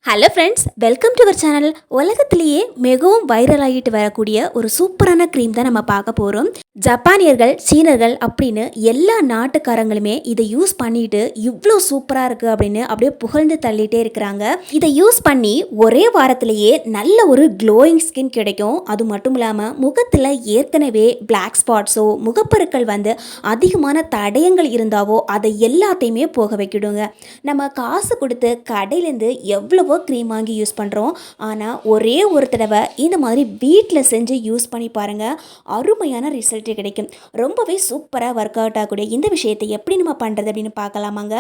Hello friends, welcome to our channel. உலகத்திலேயே மிகவும் viral ஆகிட்டு வரக்கூடிய ஒரு சூப்பரான க்ரீம் தான் நம்ம பார்க்க போகிறோம். ஜப்பானியர்கள், சீனர்கள் அப்படின்னு எல்லா நாட்டுக்காரங்களுமே இதை யூஸ் பண்ணிட்டு இவ்வளோ சூப்பராக இருக்குது அப்படின்னு அப்படியே புகழ்ந்து தள்ளிட்டே இருக்கிறாங்க. இதை யூஸ் பண்ணி ஒரே வாரத்திலேயே நல்ல ஒரு க்ளோயிங் ஸ்கின் கிடைக்கும். அது மட்டும் இல்லாமல் முகத்தில் ஏற்கனவே பிளாக் ஸ்பாட்ஸோ முகப்பருக்கள் அதிகமான தடயங்கள் இருந்தாவோ அதை எல்லாத்தையுமே போக வைக்கிடுங்க. நம்ம காசு கொடுத்து கடையிலேருந்து எவ்வளவோ க்ரீம் வாங்கி யூஸ் பண்ணுறோம். ஆனால் ஒரே ஒரு தடவை இந்த மாதிரி வீட்டில் செஞ்சு யூஸ் பண்ணி பாருங்கள், அருமையான ரிசல்ட் கிடைக்கும். ரொம்பவே சூப்பராக ஒர்க் அவுட் ஆகக்கூடிய இந்த விஷயத்தை எப்படி நம்ம பண்ணுறது அப்படின்னு பார்க்கலாமாங்க.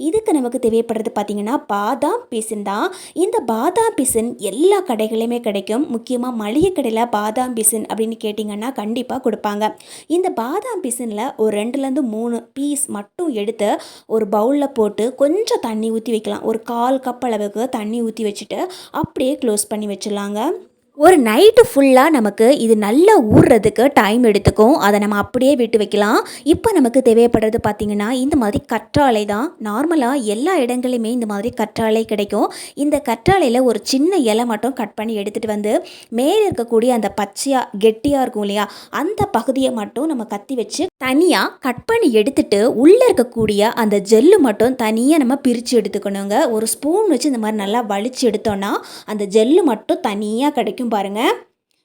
இதுக்கு நமக்கு தேவைப்படுறது பார்த்திங்கன்னா பாதாம் பிசின் தான். இந்த பாதாம் பிசின் எல்லா கடைகளிலுமே கிடைக்கும். முக்கியமாக மளிகை கடையில் பாதாம் பிசின் அப்படின்னு கேட்டிங்கன்னா கண்டிப்பாக கொடுப்பாங்க. இந்த பாதாம் பிசினில் ஒரு 2லேருந்து 3 பீஸ் மட்டும் எடுத்து ஒரு பவுலில் போட்டு கொஞ்சம் தண்ணி ஊற்றி வைக்கலாம். ஒரு 1/4 கப் அளவுக்கு தண்ணி ஊற்றி வச்சுட்டு அப்படியே க்ளோஸ் பண்ணி வச்சிடலாங்க. ஒரு நைட்டு ஃபுல்லாக நமக்கு இது நல்லா ஊறுறதுக்கு டைம் எடுத்துக்கும். அதை நம்ம அப்படியே விட்டு வைக்கலாம். இப்போ நமக்கு தேவைப்படுறது பார்த்திங்கன்னா இந்த மாதிரி கற்றாழை தான். நார்மலாக எல்லா இடங்களையுமே இந்த மாதிரி கற்றாழை கிடைக்கும். இந்த கற்றாழையில் ஒரு சின்ன இலை மட்டும் கட் பண்ணி எடுத்துகிட்டு மேலே இருக்கக்கூடிய அந்த பச்சையாக கெட்டியாக இருக்கும் இல்லையா, அந்த பகுதியை மட்டும் நம்ம கத்தி வச்சு தனியாக கட் பண்ணி எடுத்துட்டு உள்ளே இருக்கக்கூடிய அந்த ஜெல்லு மட்டும் தனியாக நம்ம பிரித்து எடுத்துக்கணுங்க. ஒரு ஸ்பூன் வச்சு இந்த மாதிரி நல்லா வலிச்சு எடுத்தோன்னா அந்த ஜெல்லு மட்டும் தனியாக கிடைக்கும் பாருங்க.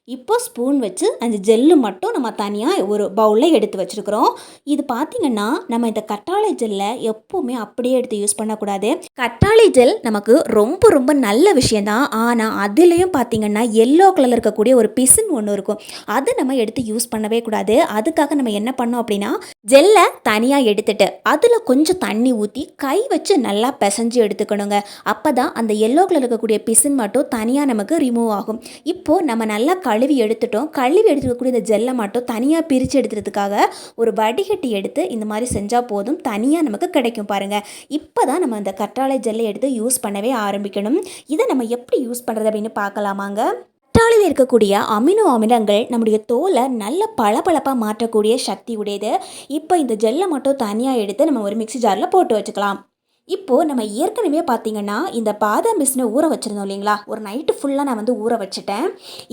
இப்போ ஸ்பூன் வச்சு அந்த ஜெல்லு மட்டும் நம்ம தனியாக ஒரு பவுலில் எடுத்து வச்சுருக்குறோம். இது பார்த்திங்கன்னா நம்ம இந்த கற்றாழை ஜெல்லை எப்போவுமே அப்படியே எடுத்து யூஸ் பண்ணக்கூடாது. கற்றாழை ஜெல் நமக்கு ரொம்ப ரொம்ப நல்ல விஷயந்தான். ஆனால் அதுலேயும் பார்த்திங்கன்னா எல்லோ கலரில் இருக்கக்கூடிய ஒரு பிசின் ஒன்று இருக்கும். அதை நம்ம எடுத்து யூஸ் பண்ணவே கூடாது. அதுக்காக நம்ம என்ன பண்ணோம் அப்படின்னா ஜெல்லை தனியாக எடுத்துட்டு அதில் கொஞ்சம் தண்ணி ஊற்றி கை வச்சு நல்லா பிசைஞ்சு எடுத்துக்கணுங்க. அப்போ தான் அந்த எல்லோ கலர் இருக்கக்கூடிய பிசின் மட்டும் தனியாக நமக்கு ரிமூவ் ஆகும். இப்போது நம்ம நல்லா கழுவி எடுத்துக்கக்கூடிய இந்த ஜெல்லை மட்டும் தனியாக பிரித்து எடுத்துறதுக்காக ஒரு வடிகட்டி எடுத்து இந்த மாதிரி செஞ்சால் போதும், தனியாக நமக்கு கிடைக்கும் பாருங்கள். இப்போ தான் நம்ம அந்த கற்றாழை ஜெல்லை எடுத்து யூஸ் பண்ணவே ஆரம்பிக்கணும். இதை நம்ம எப்படி யூஸ் பண்ணுறது அப்படின்னு பார்க்கலாமாங்க. கற்றாழையில் இருக்கக்கூடிய அமினோ அமிலங்கள் நம்முடைய தோலை நல்ல பளபளப்பாக மாற்றக்கூடிய சக்தி உடையது. இப்போ இந்த ஜெல்லை மட்டும் தனியாக எடுத்து நம்ம ஒரு மிக்ஸி ஜாரில் போட்டு வச்சுக்கலாம். இப்போது நம்ம ஏற்கனவே பார்த்திங்கன்னா இந்த பாதாம் பிசினை ஊற வச்சுருந்தோம் இல்லைங்களா, ஒரு நைட்டு ஃபுல்லாக நான் ஊற வச்சுட்டேன்.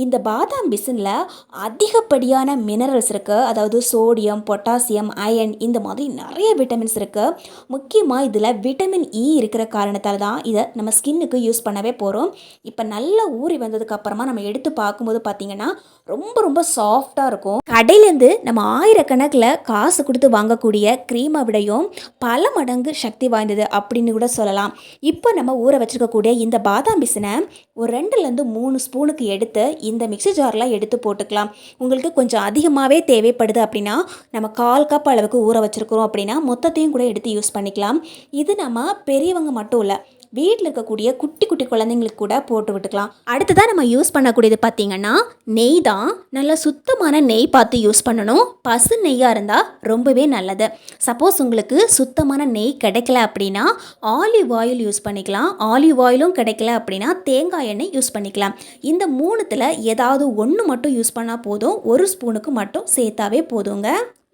இந்த பாதாம் பிசினில் அதிகப்படியான மினரல்ஸ் இருக்குது. அதாவது சோடியம், பொட்டாசியம், அயன், இந்த மாதிரி நிறைய விட்டமின்ஸ் இருக்குது. முக்கியமாக இதில் விட்டமின் இ இருக்கிற காரணத்தால் தான் இதை நம்ம ஸ்கின்னுக்கு யூஸ் பண்ணவே போகிறோம். இப்போ நல்லா ஊறி வந்ததுக்கப்புறமா நம்ம எடுத்து பார்க்கும்போது பார்த்திங்கன்னா ரொம்ப ரொம்ப சாஃப்டாக இருக்கும். கடையிலேருந்து நம்ம ஆயிரக்கணக்கில் காசு கொடுத்து வாங்கக்கூடிய க்ரீமை விடையும் பல மடங்கு சக்தி வாய்ந்தது அப்படின்னு கூட சொல்லலாம். இப்போ நம்ம ஊற வச்சுருக்கக்கூடிய இந்த பாதாம் பிசினை ஒரு 2லேருந்து 3 ஸ்பூனுக்கு எடுத்து இந்த மிக்ஸி ஜாரில் எடுத்து போட்டுக்கலாம். உங்களுக்கு கொஞ்சம் அதிகமாகவே தேவைப்படுது அப்படின்னா நம்ம 1/4 கப் அளவுக்கு ஊற வச்சுருக்கிறோம் அப்படின்னா மொத்தத்தையும் கூட எடுத்து யூஸ் பண்ணிக்கலாம். இது நம்ம பெரியவங்க மட்டும் இல்லை, வீட்டில் இருக்கக்கூடிய குட்டி குட்டி குழந்தைங்களுக்கு கூட போட்டு விட்டுக்கலாம். அடுத்ததாக நம்ம யூஸ் பண்ணக்கூடியது பார்த்திங்கன்னா நெய் தான். நல்லா சுத்தமான நெய் பார்த்து யூஸ் பண்ணணும். பசு நெய்யாக இருந்தால் ரொம்பவே நல்லது. சப்போஸ் உங்களுக்கு சுத்தமான நெய் கிடைக்கல அப்படின்னா ஆலிவ் ஆயில் யூஸ் பண்ணிக்கலாம். ஆலிவ் ஆயிலும் கிடைக்கல அப்படின்னா தேங்காய் எண்ணெய் யூஸ் பண்ணிக்கலாம். இந்த 3த்தில் ஏதாவது ஒன்று மட்டும் யூஸ் பண்ணால் போதும். 1 ஸ்பூனுக்கு மட்டும் சேர்த்தாவே போதுங்க.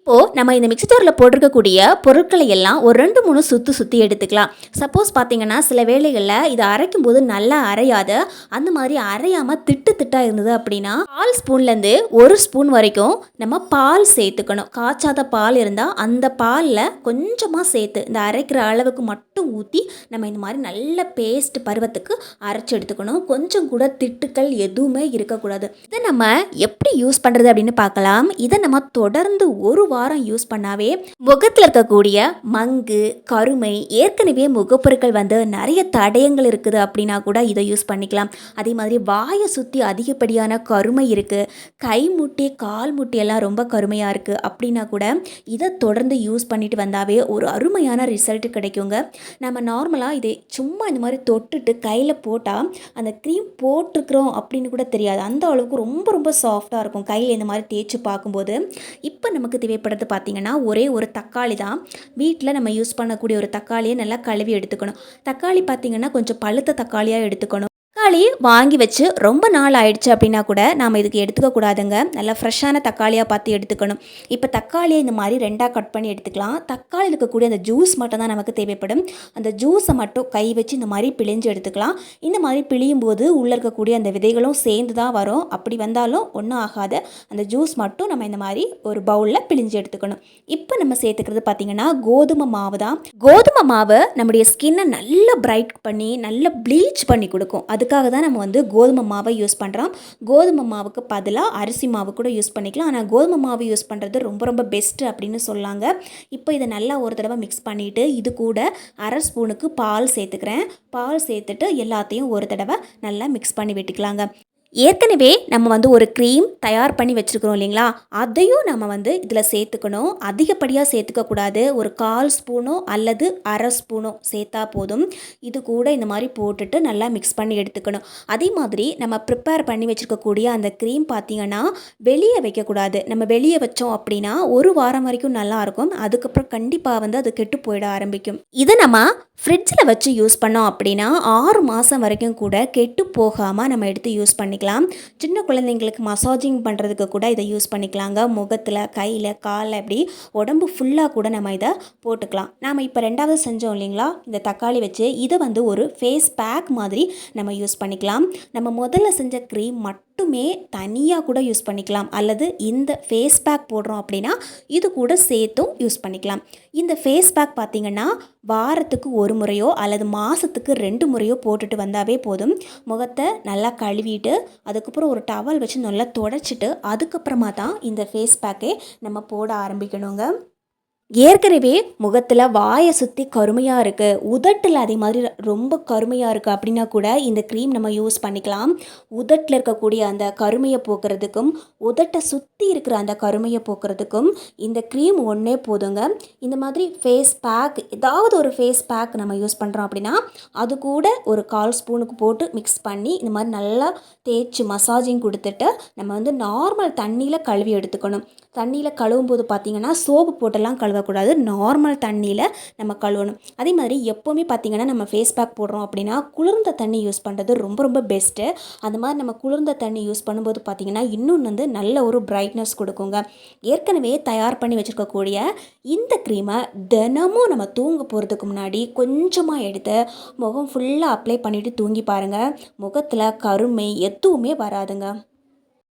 இப்போது நம்ம இந்த மிக்ஸி ஜாரில் போட்டிருக்கக்கூடிய பொருட்களை எல்லாம் ஒரு 2-3 சுற்றி எடுத்துக்கலாம். சப்போஸ் பார்த்திங்கன்னா சில வேளைகளில் இதை அரைக்கும் போது நல்லா அரையாது, அந்த மாதிரி அரையாமல் திட்டாக இருந்தது அப்படின்னா 1/4 ஸ்பூன்லேருந்து 1 ஸ்பூன் வரைக்கும் நம்ம பால் சேர்த்துக்கணும். காய்ச்சாத பால் இருந்தால் அந்த பாலில் கொஞ்சமாக சேர்த்து இந்த அரைக்கிற அளவுக்கு மட்டும் ஊற்றி நம்ம இந்த மாதிரி நல்ல பேஸ்ட் பருவத்துக்கு அரைச்சி எடுத்துக்கணும். கொஞ்சம் கூட திட்டுக்கள் எதுவுமே இருக்கக்கூடாது. இதை நம்ம எப்படி யூஸ் பண்ணுறது அப்படின்னு பார்க்கலாம். இதை நம்ம தொடர்ந்து ஒரு வாரம் யூஸ் பண்ணாவே முகத்தில் இருக்கக்கூடிய மங்கு, கருமை, ஏற்கனவே முகப்பொருட்கள் நிறைய தடயங்கள் இருக்குது அப்படின்னா கூட இதை யூஸ் பண்ணிக்கலாம். அதே மாதிரி வாயை சுற்றி அதிகப்படியான கருமை இருக்குது, கை முட்டி கால் முட்டி எல்லாம் ரொம்ப கருமையாக இருக்குது அப்படின்னா கூட இதை தொடர்ந்து யூஸ் பண்ணிட்டு வந்தாவே ஒரு அருமையான ரிசல்ட் கிடைக்குங்க. நம்ம நார்மலாக இதை சும்மா இந்த மாதிரி தொட்டுட்டு கையில் போட்டால் அந்த க்ரீம் போட்டிருக்கிறோம் அப்படின்னு கூட தெரியாது. அந்த அளவுக்கு ரொம்ப ரொம்ப சாஃப்டாக இருக்கும் கையில் இந்த மாதிரி தேய்ச்சி பார்க்கும்போது. இப்போ நமக்கு தேவைப்படுறது பார்த்திங்கன்னா ஒரே ஒரு தக்காளி தான். வீட்டில் நம்ம யூஸ் பண்ணக்கூடிய ஒரு தக்காளியை நல்லா கழுவி எடுத்துக்கணும். தக்காளி பார்த்திங்கன்னா கொஞ்சம் பழுத்த தக்காளியாக எடுத்துக்கணும். தக்காளி வாங்கி வச்சு ரொம்ப நாள் ஆயிடுச்சு அப்படின்னா கூட நாம் இதுக்கு எடுத்துக்க கூடாதுங்க. நல்லா ஃப்ரெஷ்ஷான தக்காளியாக பார்த்து எடுத்துக்கணும். இப்போ தக்காளியை இந்த மாதிரி ரெண்டாக கட் பண்ணி எடுத்துக்கலாம். தக்காளியில் இருக்கக்கூடிய அந்த ஜூஸ் மட்டும் தான் நமக்கு தேவைப்படும். அந்த ஜூஸை மட்டும் கை வச்சு இந்த மாதிரி பிழிஞ்சு எடுத்துக்கலாம். இந்த மாதிரி பிழியும் போது உள்ளே இருக்கக்கூடிய அந்த விதைகளும் சேர்ந்து தான் வரும். அப்படி வந்தாலும் ஒன்றும் ஆகாது. அந்த ஜூஸ் மட்டும் நம்ம இந்த மாதிரி ஒரு பவுலில் பிழிஞ்சு எடுத்துக்கணும். இப்போ நம்ம சேர்த்துக்கிறது பார்த்திங்கன்னா கோதுமை மாவு தான். கோதுமை மாவு நம்முடைய ஸ்கின்னை நல்லா பிரைட் பண்ணி நல்லா ப்ளீச் பண்ணி கொடுக்கும். அதுக்காக தான் நம்ம வந்து கோதுமை மாவை யூஸ் பண்ணுறோம். கோதுமை மாவுக்கு பதிலாக அரிசி மாவு கூட யூஸ் பண்ணிக்கலாம். ஆனால் கோதுமை மாவு யூஸ் பண்ணுறது ரொம்ப ரொம்ப பெஸ்ட்டு அப்படின்னு சொல்லாங்க. இப்போ இதை நல்லா ஒரு தடவை மிக்ஸ் பண்ணிவிட்டு இது கூட அரை ஸ்பூனுக்கு பால் சேர்த்துக்கிறேன். பால் சேர்த்துட்டு எல்லாத்தையும் ஒரு தடவை நல்லா மிக்ஸ் பண்ணி விட்டுக்கலாங்க. ஏற்கனவே நம்ம வந்து ஒரு க்ரீம் தயார் பண்ணி வச்சுருக்கிறோம் இல்லைங்களா, அதையும் நம்ம வந்து இதில் சேர்த்துக்கணும். அதிகப்படியாக சேர்த்துக்கக்கூடாது. ஒரு 1/4 ஸ்பூனோ அல்லது அரை ஸ்பூனோ சேர்த்தா போதும். இது கூட இந்த மாதிரி போட்டுட்டு நல்லா மிக்ஸ் பண்ணி எடுத்துக்கணும். அதே மாதிரி நம்ம ப்ரிப்பேர் பண்ணி வச்சுருக்கக்கூடிய அந்த க்ரீம் பார்த்திங்கன்னா வெளியே வைக்கக்கூடாது. நம்ம வெளியே வச்சோம் அப்படின்னா ஒரு வாரம் வரைக்கும் நல்லாயிருக்கும். அதுக்கப்புறம் கண்டிப்பாக வந்து அது கெட்டு போயிட ஆரம்பிக்கும். இதை நம்ம ஃப்ரிட்ஜில் வச்சு யூஸ் பண்ணோம் அப்படின்னா 6 மாதம் வரைக்கும் கூட கெட்டு போகாமல் நம்ம எடுத்து யூஸ் பண்ணிக்கலாம். சின்ன குழந்தைங்களுக்கு மசாஜிங் பண்ணுறதுக்கு கூட இதை யூஸ் பண்ணிக்கலாங்க. முகத்தில், கையில், காலில் இப்படி உடம்பு ஃபுல்லாக கூட நம்ம இதை போட்டுக்கலாம். நாம் இப்போ 2வது செஞ்சோம் இல்லைங்களா, இந்த தக்காளி வச்சு இதை வந்து ஒரு ஃபேஸ் பேக் மாதிரி நம்ம யூஸ் பண்ணிக்கலாம். நம்ம முதல்ல செஞ்ச க்ரீம் மட்டுமே தனியாக கூட யூஸ் பண்ணிக்கலாம். அல்லது இந்த ஃபேஸ் பேக் போடுறோம் அப்படின்னா இது கூட சேர்த்தும் யூஸ் பண்ணிக்கலாம். இந்த ஃபேஸ் பேக் பார்த்திங்கன்னா வாரத்துக்கு ஒரு முறையோ அல்லது மாதத்துக்கு 2 முறையோ போட்டுட்டு வந்தாவே போதும். முகத்தை நல்லா கழுவிட்டு அதுக்கப்புறம் ஒரு டவல் வச்சு நல்லா தொடச்சிட்டு அதுக்கப்புறமா தான் இந்த ஃபேஸ் பேக்கே நம்ம போட ஆரம்பிக்கணுங்க. ஏற்கனவே முகத்தில் வாயை சுற்றி கருமையாக இருக்குது, உதட்டில் அதே மாதிரி ரொம்ப கருமையாக இருக்குது அப்படின்னா கூட இந்த க்ரீம் நம்ம யூஸ் பண்ணிக்கலாம். உதட்டில் இருக்கக்கூடிய அந்த கருமையை போக்குறதுக்கும் உதட்டை சுற்றி இருக்கிற அந்த கருமையை போக்குறதுக்கும் இந்த க்ரீம் ஒன்றே போதுங்க. இந்த மாதிரி ஃபேஸ் பேக், ஏதாவது ஒரு ஃபேஸ் பேக் நம்ம யூஸ் பண்ணுறோம் அப்படின்னா அது கூட ஒரு 1/4 ஸ்பூனுக்கு போட்டு மிக்ஸ் பண்ணி இந்த மாதிரி நல்லா தேய்ச்சி மசாஜிங் கொடுத்துட்டு நம்ம வந்து நார்மல் தண்ணியில் கழுவி எடுத்துக்கணும். தண்ணியில் கழுவும் போது பார்த்திங்கன்னா சோப்பு போட்டெல்லாம் கழுவக்கூடாது. நார்மல் தண்ணியில் நம்ம கழுவணும். அதே மாதிரி எப்போவுமே பார்த்திங்கன்னா நம்ம ஃபேஸ் பேக் போடுறோம் அப்படின்னா குளிர்ந்த தண்ணி யூஸ் பண்ணுறது ரொம்ப ரொம்ப பெஸ்ட்டு. அந்த மாதிரி நம்ம குளிர்ந்த தண்ணி யூஸ் பண்ணும்போது பார்த்திங்கன்னா இன்னும் வந்து நல்ல ஒரு பிரைட்னஸ் கொடுக்குங்க. ஏற்கனவே தயார் பண்ணி வச்சுருக்கக்கூடிய இந்த க்ரீமை தினமும் நம்ம தூங்க போகிறதுக்கு முன்னாடி கொஞ்சமாக எடுத்து முகம் ஃபுல்லாக அப்ளை பண்ணிவிட்டு தூங்கி பாருங்கள். முகத்தில் கருமை எதுவுமே வராதுங்க.